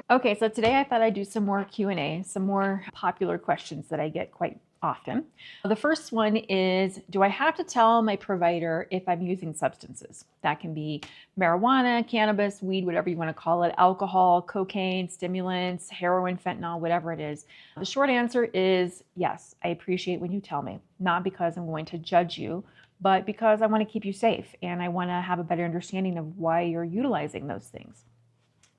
Okay, so today I thought I'd do some more Q&A, some more popular questions that I get quite often. The first one is, do I have to tell my provider if I'm using substances? That can be marijuana, cannabis, weed, whatever you want to call it, alcohol, cocaine, stimulants, heroin, fentanyl, whatever it is. The short answer is yes, I appreciate when you tell me, not because I'm going to judge you, but because I want to keep you safe and I want to have a better understanding of why you're utilizing those things.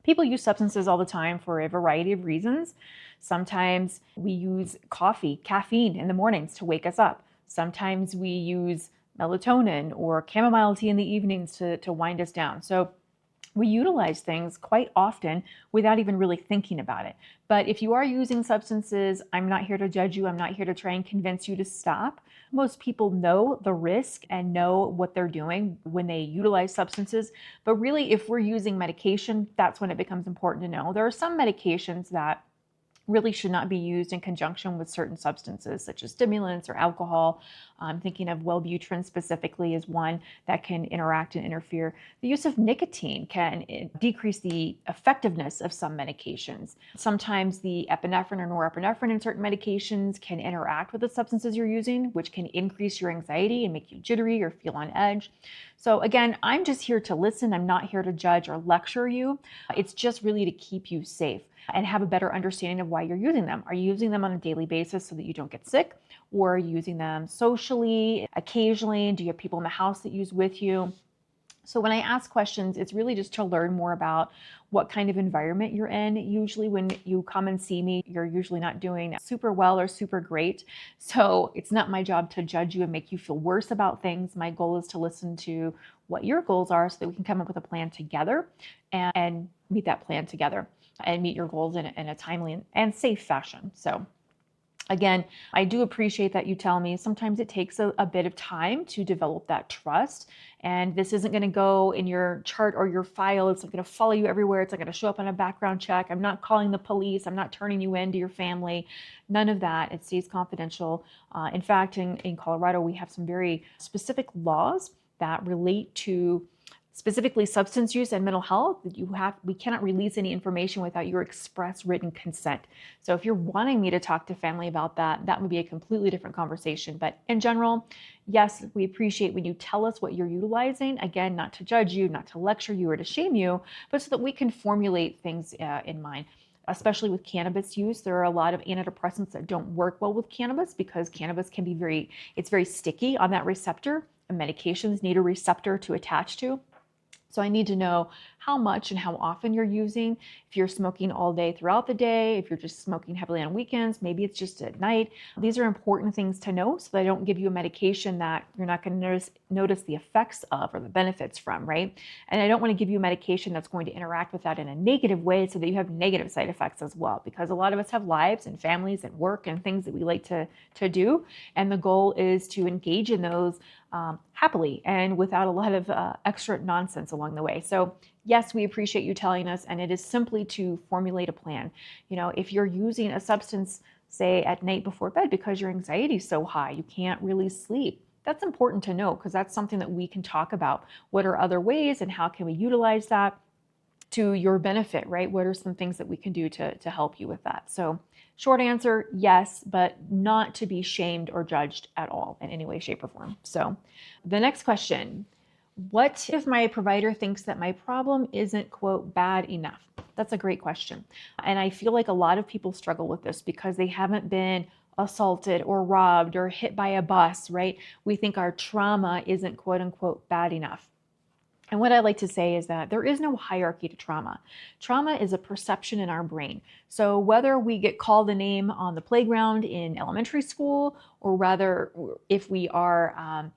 People use substances all the time for a variety of reasons. Sometimes we use coffee, caffeine in the mornings to wake us up. Sometimes we use melatonin or chamomile tea in the evenings to wind us down. So we utilize things quite often without even really thinking about it. But if you are using substances, I'm not here to judge you. I'm not here to try and convince you to stop. Most people know the risk and know what they're doing when they utilize substances. But really, if we're using medication, that's when it becomes important to know. There are some medications that really should not be used in conjunction with certain substances such as stimulants or alcohol. I'm thinking of Wellbutrin specifically as one that can interact and interfere. The use of nicotine can decrease the effectiveness of some medications. Sometimes the epinephrine or norepinephrine in certain medications can interact with the substances you're using, which can increase your anxiety and make you jittery or feel on edge. So again, I'm just here to listen. I'm not here to judge or lecture you. It's just really to keep you safe and have a better understanding of why you're using them. Are you using them on a daily basis so that you don't get sick? Or are you using them socially, occasionally? Do you have people in the house that use with you? So when I ask questions, it's really just to learn more about what kind of environment you're in. Usually when you come and see me, you're usually not doing super well or super great. So it's not my job to judge you and make you feel worse about things. My goal is to listen to what your goals are so that we can come up with a plan together and meet that plan together and meet your goals in a timely and safe fashion. So again, I do appreciate that you tell me. Sometimes it takes a bit of time to develop that trust. And this isn't going to go in your chart or your file. It's not going to follow you everywhere. It's not going to show up on a background check. I'm not calling the police. I'm not turning you in to your family. None of that. It stays confidential. In fact, in Colorado, we have some very specific laws that relate to specifically substance use and mental health. We cannot release any information without your express written consent. So if you're wanting me to talk to family about that, that would be a completely different conversation. But in general, yes, we appreciate when you tell us what you're utilizing. Again, not to judge you, not to lecture you or to shame you, but so that we can formulate things in mind. Especially with cannabis use, there are a lot of antidepressants that don't work well with cannabis because cannabis can be it's very sticky on that receptor, and medications need a receptor to attach to. So I need to know how much and how often you're using. If you're smoking all day throughout the day, if you're just smoking heavily on weekends, maybe it's just at night. These are important things to know so that I don't give you a medication that you're not going to notice the effects of or the benefits from, right? And I don't want to give you a medication that's going to interact with that in a negative way so that you have negative side effects as well, because a lot of us have lives and families and work and things that we like to do. And the goal is to engage in those happily and without a lot of extra nonsense along the way. So yes, we appreciate you telling us, and it is simply to formulate a plan. You know, if you're using a substance, say at night before bed because your anxiety is so high, you can't really sleep. That's important to know because that's something that we can talk about. What are other ways and how can we utilize that to your benefit, right? What are some things that we can do to help you with that? So short answer, yes, but not to be shamed or judged at all in any way, shape, or form. So the next question, what if my provider thinks that my problem isn't, quote, bad enough? That's a great question. And I feel like a lot of people struggle with this because they haven't been assaulted or robbed or hit by a bus, right? We think our trauma isn't, quote unquote, bad enough. And what I like to say is that there is no hierarchy to trauma. Trauma is a perception in our brain. So whether we get called a name on the playground in elementary school, or rather if we are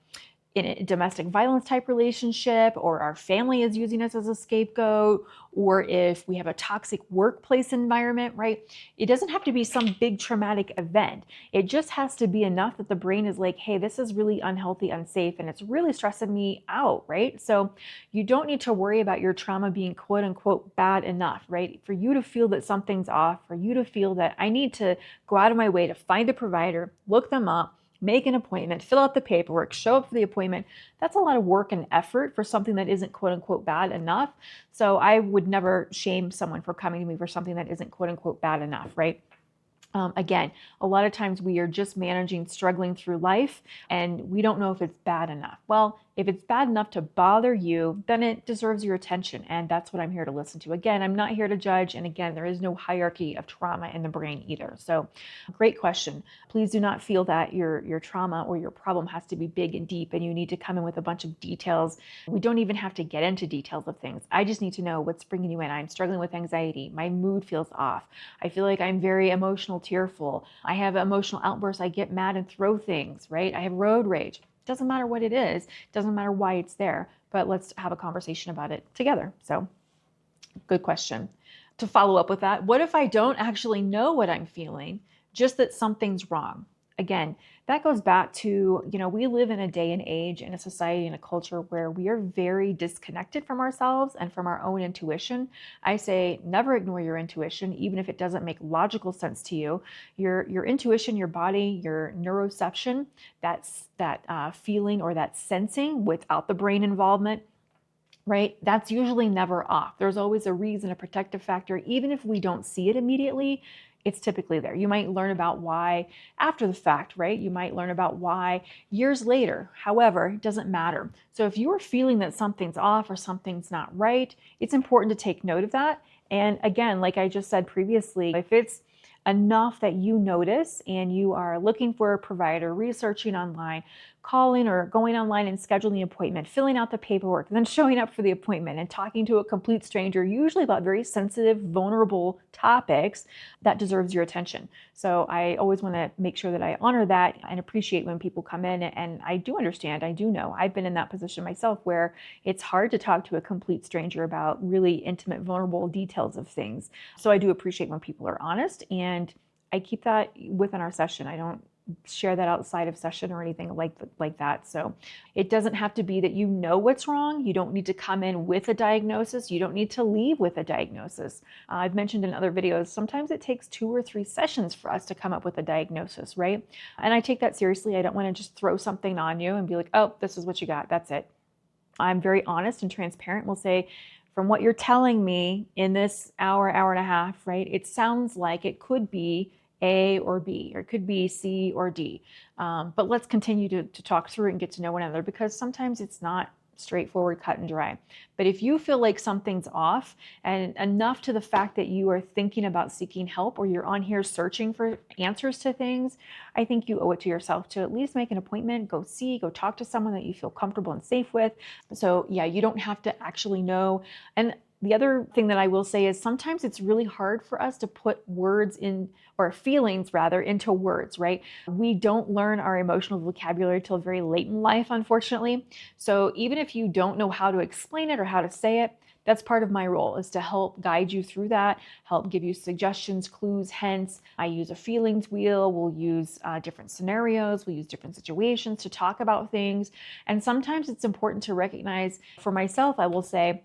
in a domestic violence type relationship, or our family is using us as a scapegoat, or if we have a toxic workplace environment, right? It doesn't have to be some big traumatic event. It just has to be enough that the brain is like, hey, this is really unhealthy, unsafe, and it's really stressing me out, right? So you don't need to worry about your trauma being quote unquote bad enough, right? For you to feel that something's off, for you to feel that I need to go out of my way to find a provider, look them up, make an appointment, fill out the paperwork, show up for the appointment. That's a lot of work and effort for something that isn't quote unquote bad enough. So I would never shame someone for coming to me for something that isn't quote unquote bad enough, right? Again, a lot of times we are just managing, struggling through life, and we don't know if it's bad enough. Well, if it's bad enough to bother you, then it deserves your attention. And that's what I'm here to listen to. Again, I'm not here to judge. And again, there is no hierarchy of trauma in the brain either. So great question. Please do not feel that your trauma or your problem has to be big and deep and you need to come in with a bunch of details. We don't even have to get into details of things. I just need to know what's bringing you in. I'm struggling with anxiety. My mood feels off. I feel like I'm very emotional, tearful. I have emotional outbursts. I get mad and throw things, right? I have road rage. Doesn't matter what it is, doesn't matter why it's there, but let's have a conversation about it together. So, good question. To follow up with that, what if I don't actually know what I'm feeling, just that something's wrong? Again, that goes back to, we live in a day and age, in a society and a culture where we are very disconnected from ourselves and from our own intuition. I say never ignore your intuition, even if it doesn't make logical sense to you. Your intuition, your body, your neuroception, that's that feeling or that sensing without the brain involvement, right? That's usually never off. There's always a reason, a protective factor. Even if we don't see it immediately, it's typically there. You might learn about why after the fact, right? You might learn about why years later. However, it doesn't matter. So if you are feeling that something's off or something's not right, it's important to take note of that. And again, like I just said previously, if it's enough that you notice and you are looking for a provider, researching online, calling or going online and scheduling the appointment, filling out the paperwork, and then showing up for the appointment and talking to a complete stranger, usually about very sensitive, vulnerable topics, that deserves your attention. So I always want to make sure that I honor that and appreciate when people come in. And I do understand, I do know, I've been in that position myself where it's hard to talk to a complete stranger about really intimate, vulnerable details of things. So I do appreciate when people are honest, and I keep that within our session. I don't share that outside of session or anything like that. So it doesn't have to be that you know what's wrong. You don't need to come in with a diagnosis. You don't need to leave with a diagnosis. I've mentioned in other videos, sometimes it takes 2 or 3 sessions for us to come up with a diagnosis, right? And I take that seriously. I don't want to just throw something on you and be like, oh, this is what you got. That's it. I'm very honest and transparent. We'll say, from what you're telling me in this hour and a half, right, it sounds like it could be A or B, or it could be C or D. But let's continue to talk through it and get to know one another, because sometimes it's not straightforward, cut and dry. But if you feel like something's off, and enough to the fact that you are thinking about seeking help, or you're on here searching for answers to things, I think you owe it to yourself to at least make an appointment, go talk to someone that you feel comfortable and safe with. So yeah, you don't have to actually know. And the other thing that I will say is sometimes it's really hard for us to put words in, or feelings rather, into words, right? We don't learn our emotional vocabulary till very late in life, unfortunately. So even if you don't know how to explain it or how to say it, that's part of my role, is to help guide you through that, help give you suggestions, clues, hints. I use a feelings wheel. We'll use different scenarios. We'll use different situations to talk about things. And sometimes it's important to recognize, for myself, I will say,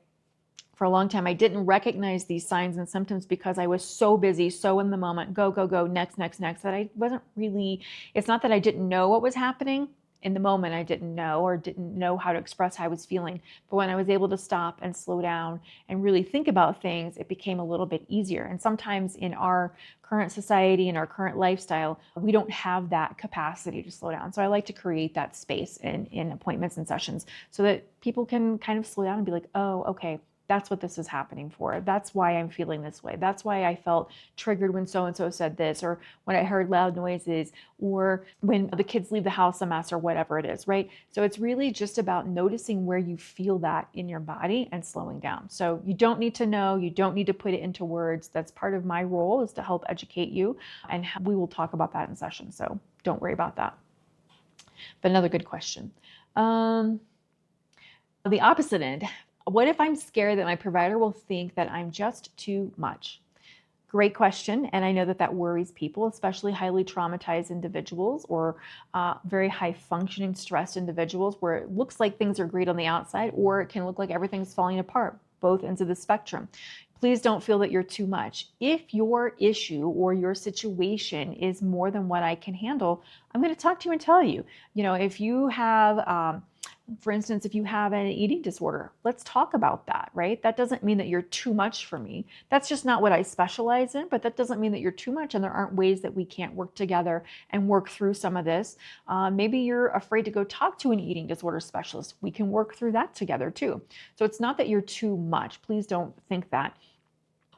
for a long time, I didn't recognize these signs and symptoms because I was so busy, so in the moment, go, next, that I wasn't really, it's not that I didn't know what was happening. In the moment, I didn't know, or didn't know how to express how I was feeling. But when I was able to stop and slow down and really think about things, it became a little bit easier. And sometimes in our current society and our current lifestyle, we don't have that capacity to slow down. So I like to create that space in appointments and sessions so that people can kind of slow down and be like, oh, okay, that's what this is happening for. That's why I'm feeling this way. That's why I felt triggered when so-and-so said this, or when I heard loud noises, or when the kids leave the house a mess, or whatever it is, right? So it's really just about noticing where you feel that in your body and slowing down. So you don't need to know, you don't need to put it into words. That's part of my role, is to help educate you, and we will talk about that in session. So don't worry about that. But another good question. The opposite end. What if I'm scared that my provider will think that I'm just too much? Great question. And I know that worries people, especially highly traumatized individuals, or very high functioning stressed individuals, where it looks like things are great on the outside, or it can look like everything's falling apart. both ends of the spectrum. Please don't feel that you're too much. If your issue or your situation is more than what I can handle, I'm going to talk to you and tell you. If you have, for instance, if you have an eating disorder, let's talk about that, right? That doesn't mean that you're too much for me. That's just not what I specialize in, but that doesn't mean that you're too much and there aren't ways that we can't work together and work through some of this. Maybe you're afraid to go talk to an eating disorder specialist. We can work through that together too. So it's not that you're too much. Please don't think that.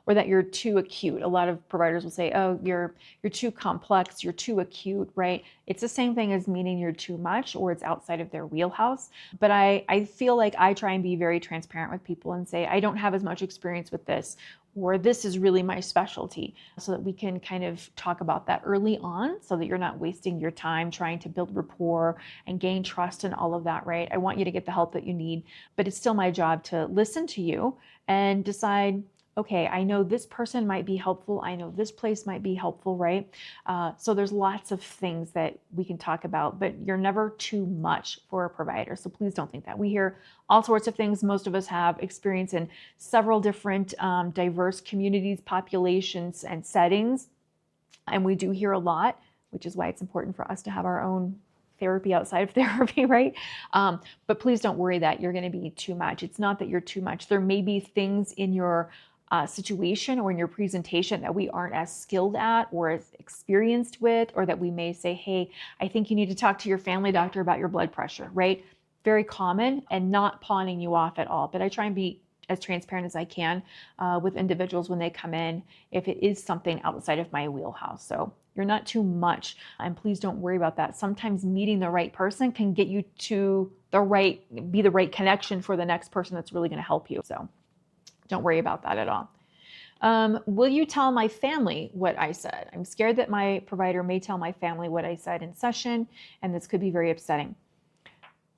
Or that you're too acute. A lot of providers will say, oh, you're too complex, you're too acute, right? It's the same thing as meaning you're too much or it's outside of their wheelhouse. But I feel like I try and be very transparent with people and say, I don't have as much experience with this, or this is really my specialty, so that we can kind of talk about that early on so that you're not wasting your time trying to build rapport and gain trust and all of that, right? I want you to get the help that you need, but it's still my job to listen to you and decide, okay, I know this person might be helpful. I know this place might be helpful, right? So there's lots of things that we can talk about, but you're never too much for a provider. So please don't think that. We hear all sorts of things. Most of us have experience in several different diverse communities, populations, and settings. And we do hear a lot, which is why it's important for us to have our own therapy outside of therapy, right? But please don't worry that you're going to be too much. It's not that you're too much. There may be things in your situation or in your presentation that we aren't as skilled at or as experienced with, or that we may say, hey, I think you need to talk to your family doctor about your blood pressure, right? Very common, and not pawning you off at all. But I try and be as transparent as I can with individuals when they come in, if it is something outside of my wheelhouse. So you're not too much, and please don't worry about that. Sometimes meeting the right person can get you to be the right connection for the next person that's really going to help you. So don't worry about that at all. Will you tell my family what I said? I'm scared that my provider may tell my family what I said in session, and this could be very upsetting.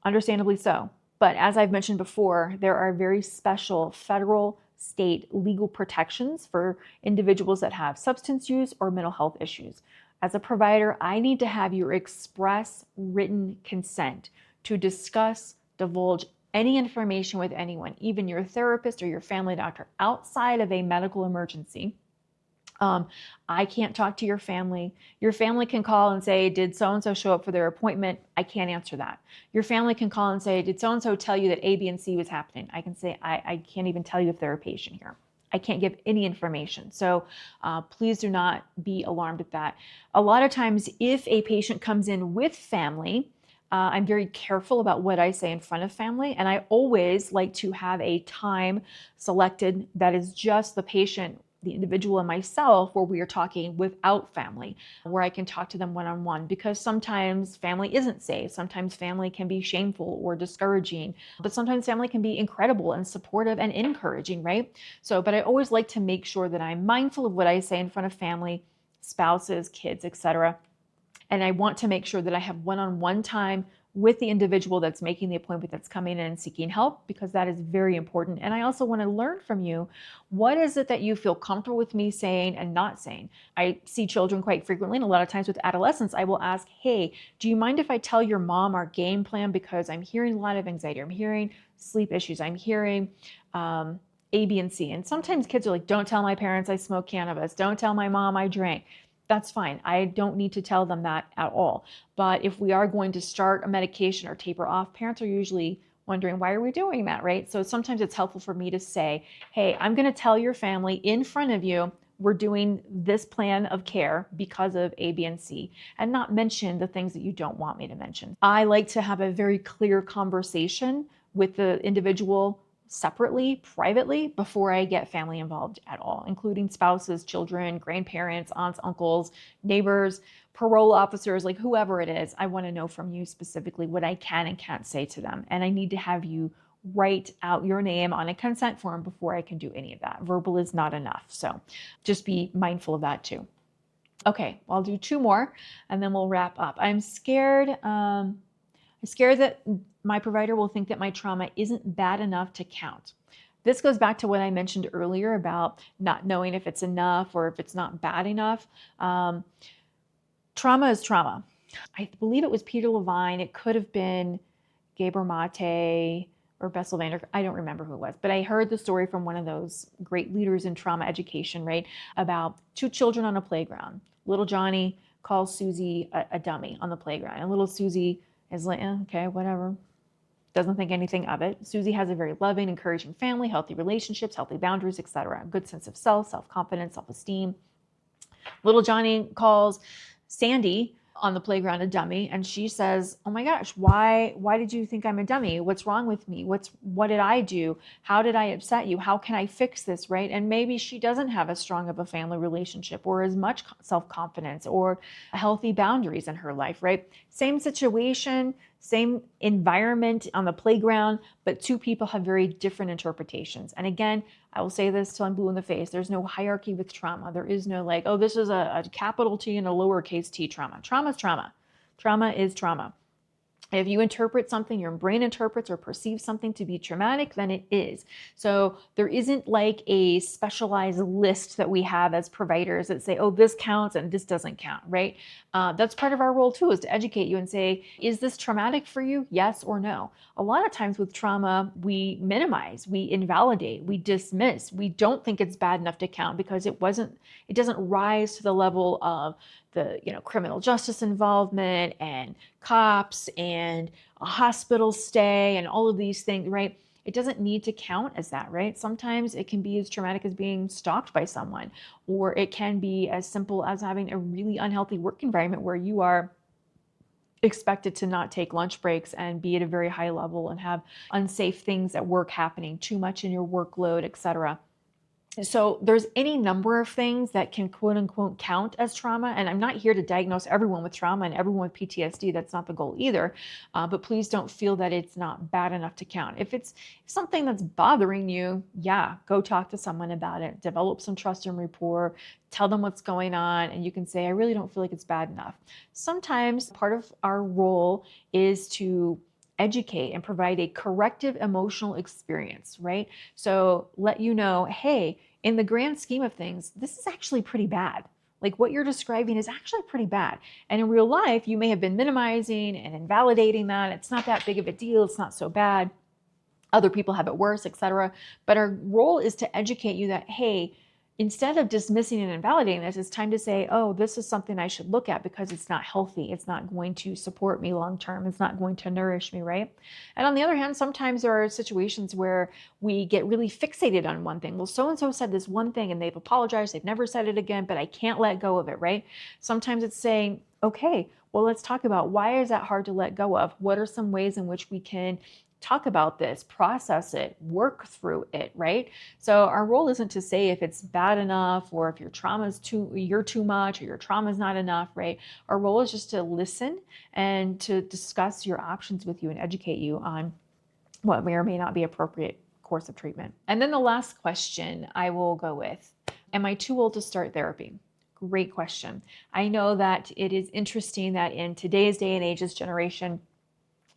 Understandably so. But as I've mentioned before, there are very special federal, state legal protections for individuals that have substance use or mental health issues. As a provider, I need to have your express written consent to discuss, divulge any information with anyone, even your therapist or your family doctor, outside of a medical emergency. I can't talk to your family. Your family can call and say, did so-and-so show up for their appointment? I can't answer that. Your family can call and say, did so-and-so tell you that A, B, and C was happening? I can say, I can't even tell you if they're a patient here. I can't give any information. So please do not be alarmed at that. A lot of times, if a patient comes in with family, I'm very careful about what I say in front of family, and I always like to have a time selected that is just the patient, the individual, and myself, where we are talking without family, where I can talk to them one-on-one, because sometimes family isn't safe. Sometimes family can be shameful or discouraging, but sometimes family can be incredible and supportive and encouraging, right? But I always like to make sure that I'm mindful of what I say in front of family, spouses, kids, etc. And I want to make sure that I have one-on-one time with the individual that's making the appointment, that's coming in and seeking help, because that is very important. And I also want to learn from you, what is it that you feel comfortable with me saying and not saying? I see children quite frequently, and a lot of times with adolescents, I will ask, hey, do you mind if I tell your mom our game plan? Because I'm hearing a lot of anxiety. I'm hearing sleep issues. I'm hearing A, B, and C. And sometimes kids are like, don't tell my parents I smoke cannabis. Don't tell my mom I drink. That's fine. I don't need to tell them that at all. But if we are going to start a medication or taper off, parents are usually wondering, why are we doing that, right? So sometimes it's helpful for me to say, hey, I'm going to tell your family in front of you, we're doing this plan of care because of A, B, and C, and not mention the things that you don't want me to mention. I like to have a very clear conversation with the individual separately, privately, before I get family involved at all, including spouses, children, grandparents, aunts, uncles, neighbors, parole officers, like whoever it is. I want to know from you specifically what I can and can't say to them. And I need to have you write out your name on a consent form before I can do any of that. Verbal is not enough. So just be mindful of that too. Okay, I'll do 2 more and then we'll wrap up. I'm scared that my provider will think that my trauma isn't bad enough to count. This goes back to what I mentioned earlier about not knowing if it's enough or if it's not bad enough. Trauma is trauma. I believe it was Peter Levine. It could have been Gabor Mate, or Besselvander, I don't remember who it was, but I heard the story from one of those great leaders in trauma education, right? About two children on a playground. Little Johnny calls Susie a dummy on the playground, and little Susie is like, okay, whatever. Doesn't think anything of it. Susie has a very loving, encouraging family, healthy relationships, healthy boundaries, etc. Good sense of self, self-confidence, self-esteem. Little Johnny calls Sandy on the playground a dummy, and she says, oh my gosh, why did you think I'm a dummy? What's wrong with me? What did I do? How did I upset you? How can I fix this, right? And maybe she doesn't have as strong of a family relationship or as much self-confidence or healthy boundaries in her life, right? Same situation, same environment on the playground, but two people have very different interpretations. And again, I will say this till I'm blue in the face. There's no hierarchy with trauma. There is no like, oh, this is a capital T and a lowercase t trauma. Trauma is trauma. Trauma is trauma. If you interpret something, your brain interprets or perceives something to be traumatic, then it is. So there isn't like a specialized list that we have as providers that say, oh, this counts and this doesn't count, right? That's part of our role too, is to educate you and say, is this traumatic for you? Yes or no. A lot of times with trauma, we minimize, we invalidate, we dismiss. We don't think it's bad enough to count because it doesn't rise to the level of the criminal justice involvement and cops and a hospital stay and all of these things, right? It doesn't need to count as that, right? Sometimes it can be as traumatic as being stalked by someone, or it can be as simple as having a really unhealthy work environment where you are expected to not take lunch breaks and be at a very high level and have unsafe things at work happening, too much in your workload, etc. So there's any number of things that can quote unquote count as trauma. And I'm not here to diagnose everyone with trauma and everyone with PTSD. That's not the goal either. But please don't feel that it's not bad enough to count. If it's something that's bothering you, yeah, go talk to someone about it. Develop some trust and rapport. Tell them what's going on. And you can say, I really don't feel like it's bad enough. Sometimes part of our role is to educate and provide a corrective emotional experience, right? So let you know, hey, in the grand scheme of things, this is actually pretty bad. Like what you're describing is actually pretty bad. And in real life, you may have been minimizing and invalidating that. It's not that big of a deal. It's not so bad. Other people have it worse, etc. But our role is to educate you that, hey, instead of dismissing and invalidating this, it's time to say, oh, this is something I should look at because it's not healthy. It's not going to support me long-term. It's not going to nourish me, right? And on the other hand, sometimes there are situations where we get really fixated on one thing. Well, so-and-so said this one thing and they've apologized. They've never said it again, but I can't let go of it, right? Sometimes it's saying, okay, well, let's talk about why is that hard to let go of? What are some ways in which we can talk about this, process it, work through it, right? So our role isn't to say if it's bad enough or if your trauma's you're too much or your trauma's not enough, right? Our role is just to listen and to discuss your options with you and educate you on what may or may not be appropriate course of treatment. And then the last question I will go with, am I too old to start therapy? Great question. I know that it is interesting that in today's day and age, this generation,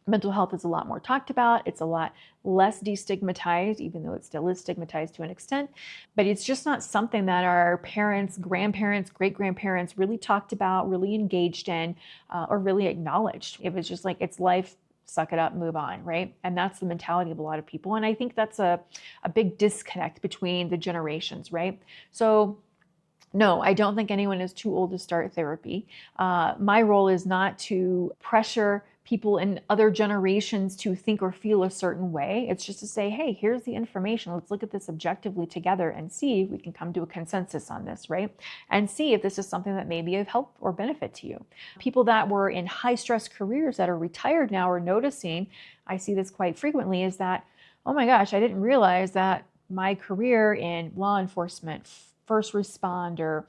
mental health is a lot more talked about. It's a lot less destigmatized, even though it still is stigmatized to an extent. But it's just not something that our parents, grandparents, great-grandparents really talked about, really engaged in, or really acknowledged. It was just like, it's life, suck it up, move on, right? And that's the mentality of a lot of people. And I think that's a big disconnect between the generations, right? So no, I don't think anyone is too old to start therapy. My role is not to pressure people in other generations to think or feel a certain way. It's just to say, hey, here's the information. Let's look at this objectively together and see if we can come to a consensus on this, right? And see if this is something that may be of help or benefit to you. People that were in high stress careers that are retired now are noticing, I see this quite frequently, is that, oh my gosh, I didn't realize that my career in law enforcement, first responder,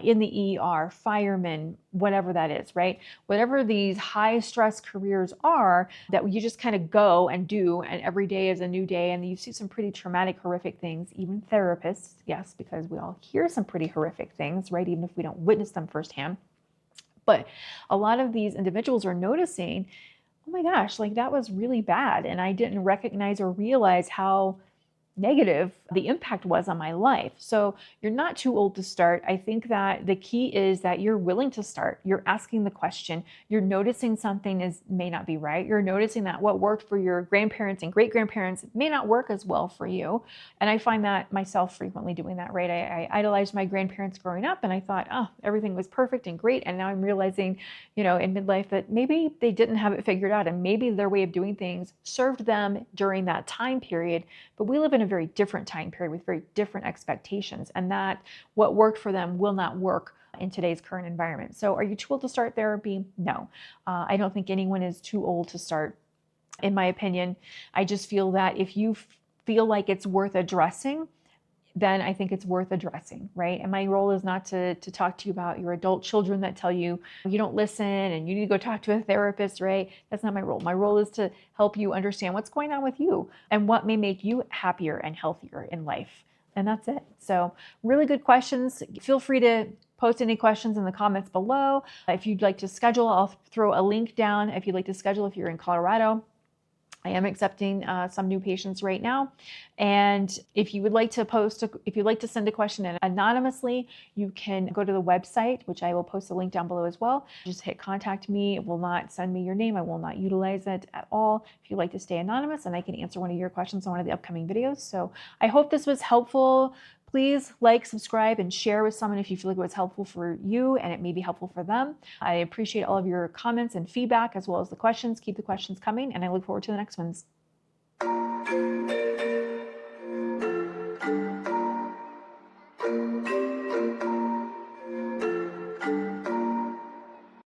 in the ER, fireman, whatever that is, right? Whatever these high stress careers are that you just kind of go and do, and every day is a new day, and you see some pretty traumatic, horrific things, even therapists, yes, because we all hear some pretty horrific things, right? Even if we don't witness them firsthand. But a lot of these individuals are noticing, oh my gosh, like that was really bad. And I didn't recognize or realize how negative the impact was on my life. So you're not too old to start. I think that the key is that you're willing to start. You're asking the question. You're noticing something may not be right. You're noticing that what worked for your grandparents and great grandparents may not work as well for you. And I find that myself frequently doing that, right? I idolized my grandparents growing up and I thought, oh, everything was perfect and great. And now I'm realizing, in midlife that maybe they didn't have it figured out and maybe their way of doing things served them during that time period. But we live in a very different time period with very different expectations, and that what worked for them will not work in today's current environment. So are you too old to start therapy? No. I don't think anyone is too old to start, in my opinion. I just feel that if you feel like it's worth addressing, then I think it's worth addressing, right? And my role is not to talk to you about your adult children that tell you you don't listen and you need to go talk to a therapist, right? That's not my role. My role is to help you understand what's going on with you and what may make you happier and healthier in life. And that's it. So really good questions. Feel free to post any questions in the comments below. If you'd like to schedule, I'll throw a link down if you'd like to schedule if you're in Colorado. I am accepting some new patients right now. And if you would like to send a question in anonymously, you can go to the website, which I will post a link down below as well. Just hit contact me. It will not send me your name. I will not utilize it at all. If you'd like to stay anonymous, and I can answer one of your questions on one of the upcoming videos. So I hope this was helpful. Please like, subscribe, and share with someone if you feel like it was helpful for you and it may be helpful for them. I appreciate all of your comments and feedback as well as the questions. Keep the questions coming, and I look forward to the next ones.